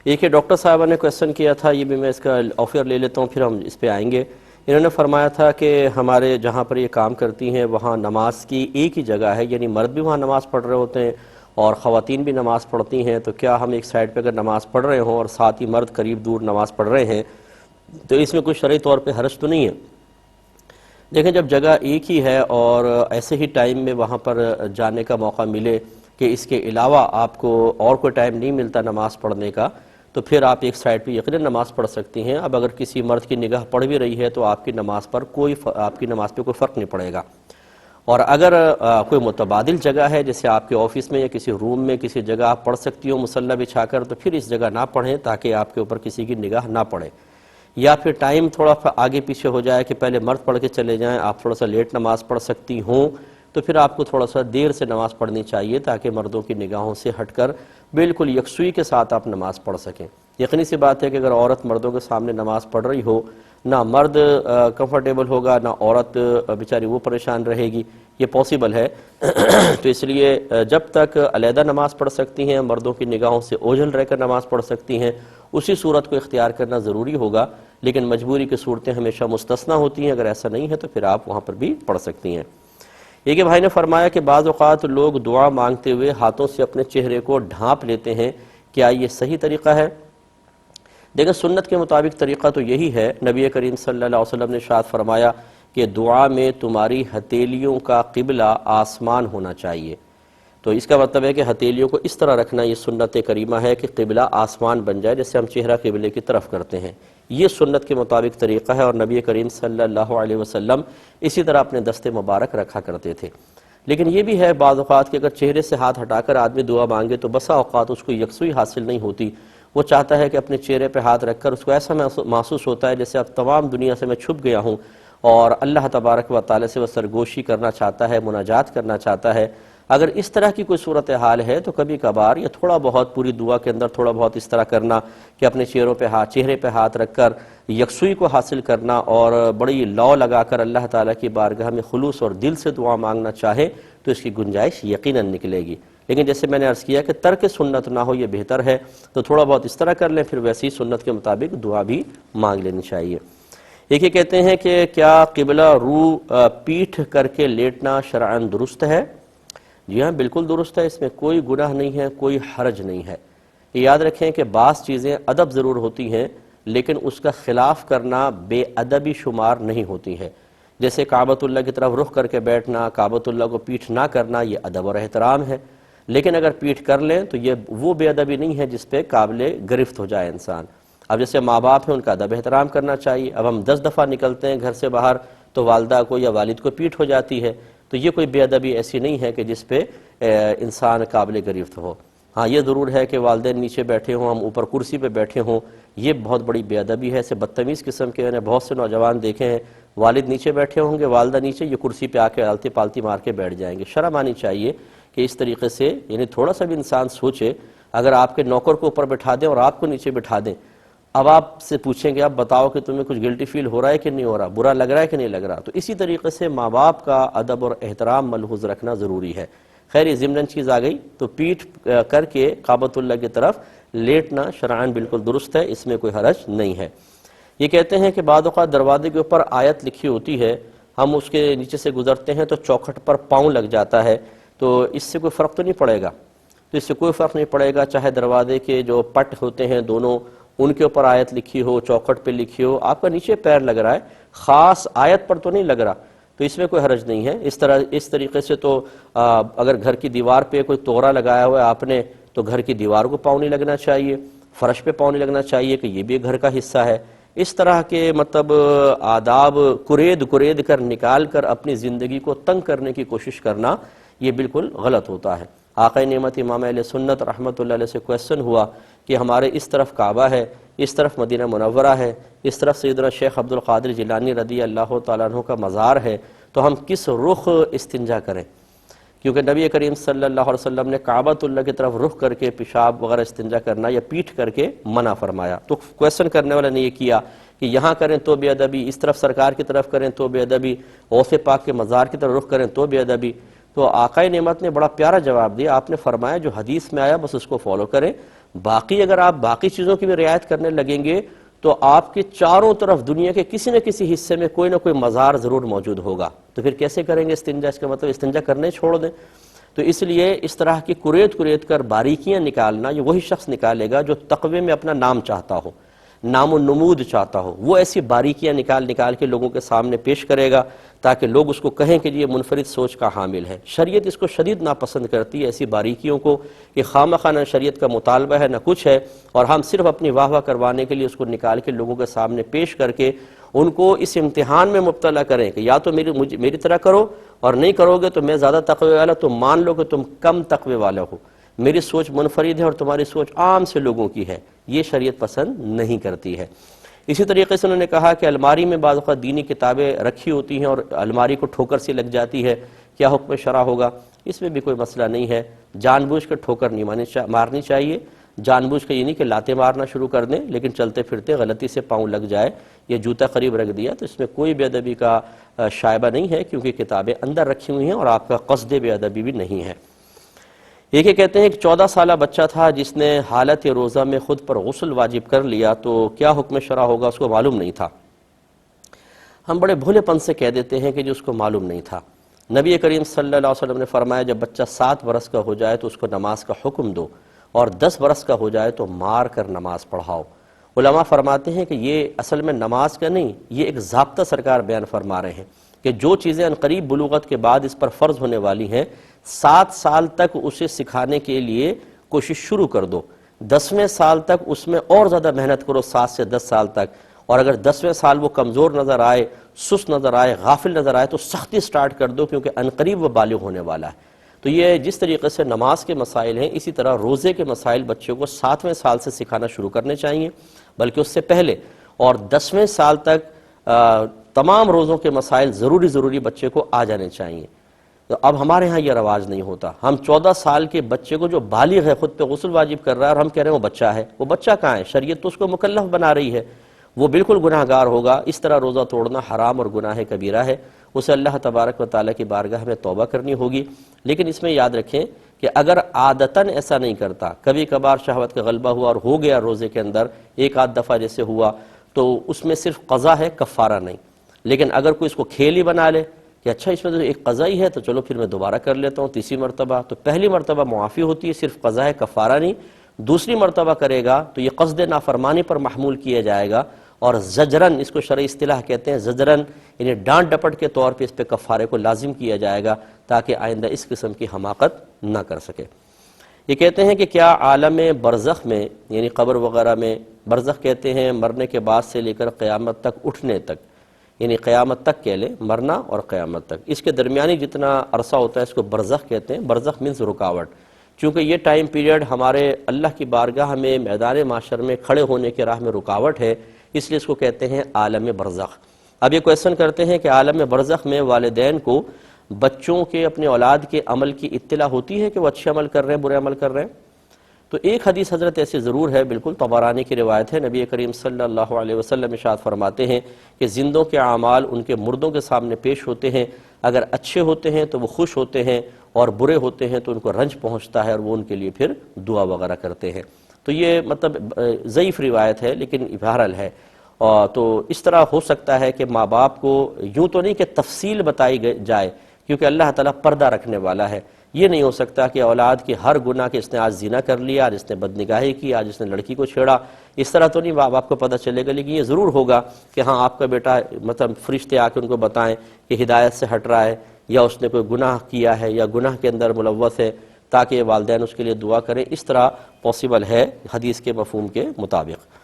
ایک یہ ڈاکٹر صاحبہ نے کویسچن کیا تھا، یہ بھی میں اس کا آفر لے لیتا ہوں پھر ہم اس پہ آئیں گے۔ انہوں نے فرمایا تھا کہ ہمارے جہاں پر یہ کام کرتی ہیں وہاں نماز کی ایک ہی جگہ ہے، یعنی مرد بھی وہاں نماز پڑھ رہے ہوتے ہیں اور خواتین بھی نماز پڑھتی ہیں، تو کیا ہم ایک سائڈ پہ اگر نماز پڑھ رہے ہوں اور ساتھ ہی مرد قریب دور نماز پڑھ رہے ہیں تو اس میں کوئی شرعی طور پہ حرج تو نہیں ہے؟ دیکھیں، جب جگہ ایک ہی ہے اور ایسے ہی ٹائم میں وہاں پر جانے کا موقع ملے کہ اس کے علاوہ آپ کو اور کوئی ٹائم نہیں ملتا نماز پڑھنے کا، تو پھر آپ ایک سائڈ پہ یقیناً نماز پڑھ سکتی ہیں۔ اب اگر کسی مرد کی نگاہ پڑ بھی رہی ہے تو آپ کی نماز پہ کوئی فرق نہیں پڑے گا۔ اور اگر کوئی متبادل جگہ ہے جیسے آپ کے آفس میں یا کسی روم میں کسی جگہ آپ پڑھ سکتی ہو مصلی بچھا کر، تو پھر اس جگہ نہ پڑھیں تاکہ آپ کے اوپر کسی کی نگاہ نہ پڑے، یا پھر ٹائم تھوڑا آگے پیچھے ہو جائے کہ پہلے مرد پڑھ کے چلے جائیں، آپ تھوڑا سا لیٹ نماز پڑھ سکتی ہوں، تو پھر آپ کو تھوڑا سا دیر سے نماز پڑھنی چاہیے تاکہ مردوں کی نگاہوں سے ہٹ کر بالکل یکسوئی کے ساتھ آپ نماز پڑھ سکیں۔ یقینی سی بات ہے کہ اگر عورت مردوں کے سامنے نماز پڑھ رہی ہو، نہ مرد کمفرٹیبل ہوگا نہ عورت بیچاری وہ پریشان رہے گی، یہ پاسبل ہے۔ تو اس لیے جب تک علیحدہ نماز پڑھ سکتی ہیں، مردوں کی نگاہوں سے اوجھل رہ کر نماز پڑھ سکتی ہیں، اسی صورت کو اختیار کرنا ضروری ہوگا، لیکن مجبوری کی صورتیں ہمیشہ مستثنیٰ ہوتی ہیں، اگر ایسا نہیں ہے تو پھر آپ وہاں پر بھی پڑھ سکتی ہیں۔ ایک بھائی نے فرمایا کہ بعض اوقات لوگ دعا مانگتے ہوئے ہاتھوں سے اپنے چہرے کو ڈھانپ لیتے ہیں، کیا یہ صحیح طریقہ ہے؟ دیکھیں، سنت کے مطابق طریقہ تو یہی ہے۔ نبی کریم صلی اللہ علیہ وسلم نے ارشاد فرمایا کہ دعا میں تمہاری ہتھیلیوں کا قبلہ آسمان ہونا چاہیے۔ تو اس کا مطلب ہے کہ ہتھیلیوں کو اس طرح رکھنا، یہ سنت کریمہ ہے کہ قبلہ آسمان بن جائے، جیسے ہم چہرہ قبلے کی طرف کرتے ہیں۔ یہ سنت کے مطابق طریقہ ہے اور نبی کریم صلی اللہ علیہ وسلم اسی طرح اپنے دست مبارک رکھا کرتے تھے۔ لیکن یہ بھی ہے بعض اوقات کہ اگر چہرے سے ہاتھ ہٹا کر آدمی دعا مانگے تو بسا اوقات اس کو یکسوئی حاصل نہیں ہوتی۔ وہ چاہتا ہے کہ اپنے چہرے پہ ہاتھ رکھ کر اس کو ایسا محسوس ہوتا ہے جیسے اب تمام دنیا سے میں چھپ گیا ہوں، اور اللہ تبارک و تعالی سے وہ سرگوشی کرنا چاہتا ہے، مناجات کرنا چاہتا ہے۔ اگر اس طرح کی کوئی صورتحال ہے تو کبھی کبھار یا تھوڑا بہت پوری دعا کے اندر تھوڑا بہت اس طرح کرنا کہ اپنے چہرے پہ ہاتھ رکھ کر یکسوئی کو حاصل کرنا اور بڑی لو لگا کر اللہ تعالیٰ کی بارگاہ میں خلوص اور دل سے دعا مانگنا چاہے تو اس کی گنجائش یقیناً نکلے گی۔ لیکن جیسے میں نے عرض کیا کہ ترک سنت نہ ہو، یہ بہتر ہے، تو تھوڑا بہت اس طرح کر لیں، پھر ویسی سنت کے مطابق دعا بھی مانگ لینی چاہیے۔ ایک یہ کہتے ہیں کہ کیا قبلہ رو پیٹھ کر کے لیٹنا شرعاً درست ہے؟ جی ہاں، بالکل درست ہے، اس میں کوئی گناہ نہیں ہے، کوئی حرج نہیں ہے۔ یہ یاد رکھیں کہ بعض چیزیں ادب ضرور ہوتی ہیں لیکن اس کا خلاف کرنا بے ادبی شمار نہیں ہوتی ہے۔ جیسے کعبۃ اللہ کی طرف رخ کر کے بیٹھنا، کعبۃ اللہ کو پیٹھ نہ کرنا، یہ ادب اور احترام ہے، لیکن اگر پیٹھ کر لیں تو یہ وہ بے ادبی نہیں ہے جس پہ قابل گرفت ہو جائے انسان۔ اب جیسے ماں باپ ہیں، ان کا ادب احترام کرنا چاہیے۔ اب ہم 10 دفعہ نکلتے ہیں گھر سے باہر تو والدہ کو یا والد کو پیٹھ ہو جاتی ہے، تو یہ کوئی بے ادبی ایسی نہیں ہے کہ جس پہ انسان قابل گرفت ہو۔ ہاں، یہ ضرور ہے کہ والدین نیچے بیٹھے ہوں، ہم اوپر کرسی پہ بیٹھے ہوں، یہ بہت بڑی بے ادبی ہے۔ ایسے بدتمیز قسم کے میں نے بہت سے نوجوان دیکھے ہیں، والد نیچے بیٹھے ہوں گے، والدہ نیچے، یہ کرسی پہ آ کے آلتی پالتی مار کے بیٹھ جائیں گے۔ شرم آنی چاہیے کہ اس طریقے سے، یعنی تھوڑا سا بھی انسان سوچے، اگر آپ کے نوکر کو اوپر بٹھا دیں اور آپ کو نیچے بٹھا دیں، اب آپ سے پوچھیں گے اب بتاؤ کہ تمہیں کچھ گلٹی فیل ہو رہا ہے کہ نہیں ہو رہا، برا لگ رہا ہے کہ نہیں لگ رہا؟ تو اسی طریقے سے ماں باپ کا ادب اور احترام ملحوظ رکھنا ضروری ہے۔ خیر، یہ ضمناً چیز آ گئی، تو پیٹھ کر کے کعبۃ اللہ کی طرف لیٹنا شرعاً بالکل درست ہے، اس میں کوئی حرج نہیں ہے۔ یہ کہتے ہیں کہ بعض اوقات دروازے کے اوپر آیت لکھی ہوتی ہے، ہم اس کے نیچے سے گزرتے ہیں تو چوکھٹ پر پاؤں لگ جاتا ہے، تو اس سے کوئی فرق تو نہیں پڑے گا؟ تو اس سے کوئی فرق نہیں پڑے گا، چاہے دروازے کے جو پٹ ہوتے ہیں دونوں، ان کے اوپر آیت لکھی ہو، چوکھٹ پہ لکھی ہو، آپ کا نیچے پیر لگ رہا ہے، خاص آیت پر تو نہیں لگ رہا، تو اس میں کوئی حرج نہیں ہے۔ اس طریقے سے تو اگر گھر کی دیوار پہ کوئی توغرا لگایا ہوا ہے آپ نے، تو گھر کی دیوار کو پاؤں نہیں لگنا چاہیے، فرش پہ پاؤں نہیں لگنا چاہیے کہ یہ بھی گھر کا حصہ ہے۔ اس طرح کے مطلب آداب کرید کر نکال کر اپنی زندگی کو تنگ کرنے کی کوشش کرنا، یہ بالکل غلط ہوتا ہے۔ آقا نعمت امام اہل سنت رحمۃ اللہ علیہ سے کویسچن ہوا کہ ہمارے اس طرف کعبہ ہے، اس طرف مدینہ منورہ ہے، اس طرف سیدنا شیخ عبد القادر جیلانی رضی اللہ تعالیٰ عنہ کا مزار ہے، تو ہم کس رخ استنجا کریں؟ کیونکہ نبی کریم صلی اللہ علیہ وسلم نے کعبۃ اللہ کی طرف رخ کر کے پیشاب وغیرہ استنجا کرنا یا پیٹھ کر کے منع فرمایا۔ تو کویسچن کرنے والے نے یہ کیا کہ یہاں کریں تو بے ادبی، اس طرف سرکار کی طرف کریں تو بے ادبی، غوث پاک کے مزار کی طرف رخ کریں تو بے ادبی۔ تو آقا نعمت نے بڑا پیارا جواب دیا، آپ نے فرمایا جو حدیث میں آیا بس اس کو فالو کریں، باقی اگر آپ باقی چیزوں کی بھی رعایت کرنے لگیں گے تو آپ کے چاروں طرف دنیا کے کسی نہ کسی حصے میں کوئی نہ کوئی مزار ضرور موجود ہوگا، تو پھر کیسے کریں گے استنجا؟ اس کا مطلب استنجا کرنے چھوڑ دیں۔ تو اس لیے اس طرح کی کریت کر باریکیاں نکالنا یہ وہی شخص نکالے گا جو تقوی میں اپنا نام چاہتا ہو، نام و نمود چاہتا ہو، وہ ایسی باریکیاں نکال کے لوگوں کے سامنے پیش کرے گا تاکہ لوگ اس کو کہیں کہ یہ منفرد سوچ کا حامل ہے۔ شریعت اس کو شدید ناپسند کرتی ہے، ایسی باریکیوں کو، کہ خواہ نہ شریعت کا مطالبہ ہے نہ کچھ ہے، اور ہم صرف اپنی واہ واہ کروانے کے لیے اس کو نکال کے لوگوں کے سامنے پیش کر کے ان کو اس امتحان میں مبتلا کریں کہ یا تو میری طرح کرو، اور نہیں کرو گے تو میں زیادہ تقوی والا، تم مان لو کہ تم کم تقوی والا ہو، میری سوچ منفرد ہے اور تمہاری سوچ عام سے لوگوں کی ہے، یہ شریعت پسند نہیں کرتی ہے۔ اسی طریقے سے انہوں نے کہا کہ الماری میں بعض اوقات دینی کتابیں رکھی ہوتی ہیں اور الماری کو ٹھوکر سی لگ جاتی ہے، کیا حکم شرع ہوگا؟ اس میں بھی کوئی مسئلہ نہیں ہے، جان بوجھ کر ٹھوکر نہیں مارنی چاہیے، جان بوجھ کے یہ نہیں کہ لاتیں مارنا شروع کر دیں، لیکن چلتے پھرتے غلطی سے پاؤں لگ جائے یا جوتا قریب رکھ دیا تو اس میں کوئی بے ادبی کا شائبہ نہیں ہے، کیونکہ کتابیں اندر رکھی ہوئی ہیں اور آپ کا قصد بے ادبی بھی نہیں ہے۔ ایک کہتے ہیں کہ 14 سالہ بچہ تھا جس نے حالت روزہ میں خود پر غسل واجب کر لیا، تو کیا حکم شرع ہوگا؟ اس کو معلوم نہیں تھا۔ ہم بڑے بھولے پن سے کہہ دیتے ہیں کہ جو اس کو معلوم نہیں تھا۔ نبی کریم صلی اللہ علیہ وسلم نے فرمایا جب بچہ 7 برس کا ہو جائے تو اس کو نماز کا حکم دو، اور 10 برس کا ہو جائے تو مار کر نماز پڑھاؤ۔ علماء فرماتے ہیں کہ یہ اصل میں نماز کا نہیں، یہ ایک ضابطہ سرکار بیان فرما رہے ہیں کہ جو چیزیں عنقریب بلوغت کے بعد اس پر فرض ہونے والی ہیں، 7 سال تک اسے سکھانے کے لیے کوشش شروع کر دو، 10ویں سال تک اس میں اور زیادہ محنت کرو، 7 سے 10 سال تک، اور اگر 10ویں سال وہ کمزور نظر آئے، سست نظر آئے، غافل نظر آئے تو سختی سٹارٹ کر دو، کیونکہ عنقریب وہ بالغ ہونے والا ہے۔ تو یہ جس طریقے سے نماز کے مسائل ہیں، اسی طرح روزے کے مسائل بچوں کو 7ویں سال سے سکھانا شروع کرنے چاہیے، بلکہ اس سے پہلے، اور 10ویں سال تک تمام روزوں کے مسائل ضروری بچے کو آ جانے چاہیے۔ تو اب ہمارے ہاں یہ رواج نہیں ہوتا، ہم 14 سال کے بچے کو جو بالغ ہے خود پہ غسل واجب کر رہا ہے اور ہم کہہ رہے ہیں وہ بچہ ہے، وہ بچہ کہاں ہے؟ شریعت تو اس کو مکلف بنا رہی ہے، وہ بالکل گناہ گار ہوگا۔ اس طرح روزہ توڑنا حرام اور گناہ کبیرہ ہے، اسے اللہ تبارک و تعالیٰ کی بارگاہ میں توبہ کرنی ہوگی۔ لیکن اس میں یاد رکھیں کہ اگر عادتاً ایسا نہیں کرتا، کبھی کبھار شہوت کا غلبہ ہوا اور ہو گیا روزے کے اندر، ایک آدھ دفعہ جیسے ہوا، تو اس میں صرف قضا ہے، کفارہ نہیں۔ لیکن اگر کوئی اس کو کھیل ہی بنا لے کہ اچھا اس میں تو ایک قضا ہی ہے تو چلو پھر میں دوبارہ کر لیتا ہوں 3ری مرتبہ، تو پہلی مرتبہ معافی ہوتی ہے، صرف قضا ہے، کفارہ نہیں۔ دوسری مرتبہ کرے گا تو یہ قصد نافرمانی پر محمول کیا جائے گا، اور زجرن، اس کو شرعی اصطلاح کہتے ہیں زجرن، یعنی ڈانٹ ڈپٹ کے طور پہ اس پہ کفارے کو لازم کیا جائے گا تاکہ آئندہ اس قسم کی حماقت نہ کر سکے۔ یہ کہتے ہیں کہ کیا عالم برزخ میں، یعنی قبر وغیرہ میں، برزخ کہتے ہیں مرنے کے بعد سے لے کر قیامت تک اٹھنے تک، یعنی قیامت تک کہہ لیں، مرنا اور قیامت تک، اس کے درمیانی جتنا عرصہ ہوتا ہے اس کو برزخ کہتے ہیں۔ برزخ مینز رکاوٹ، چونکہ یہ ٹائم پیریڈ ہمارے اللہ کی بارگاہ میں میدان معاشر میں کھڑے ہونے کے راہ میں رکاوٹ ہے، اس لیے اس کو کہتے ہیں عالم برزخ۔ اب یہ کویسچن کرتے ہیں کہ عالم برزخ میں والدین کو بچوں کے، اپنے اولاد کے عمل کی اطلاع ہوتی ہے کہ وہ اچھے عمل کر رہے ہیں برے عمل کر رہے ہیں؟ تو ایک حدیث حضرت ایسی ضرور ہے، بالکل طبرانی کی روایت ہے، نبی کریم صلی اللہ علیہ وسلم ارشاد فرماتے ہیں کہ زندوں کے اعمال ان کے مردوں کے سامنے پیش ہوتے ہیں، اگر اچھے ہوتے ہیں تو وہ خوش ہوتے ہیں، اور برے ہوتے ہیں تو ان کو رنج پہنچتا ہے اور وہ ان کے لیے پھر دعا وغیرہ کرتے ہیں۔ تو یہ مطلب ضعیف روایت ہے لیکن بہرحال ہے۔ تو اس طرح ہو سکتا ہے کہ ماں باپ کو یوں تو نہیں کہ تفصیل بتائی جائے، کیونکہ اللہ تعالیٰ پردہ رکھنے والا ہے، یہ نہیں ہو سکتا کہ اولاد کی ہر گناہ کہ اس نے آج زنا کر لیا، آج اس نے بدنگاہی کی، آج اس نے لڑکی کو چھیڑا، اس طرح تو نہیں ماں باپ کو پتہ چلے گا، لیکن یہ ضرور ہوگا کہ ہاں آپ کا بیٹا، مطلب فرشتے آ کے ان کو بتائیں کہ ہدایت سے ہٹ رہا ہے، یا اس نے کوئی گناہ کیا ہے یا گناہ کے اندر ملوث ہے، تاکہ والدین اس کے لیے دعا کریں۔ اس طرح پاسبل ہے حدیث کے مفہوم کے مطابق۔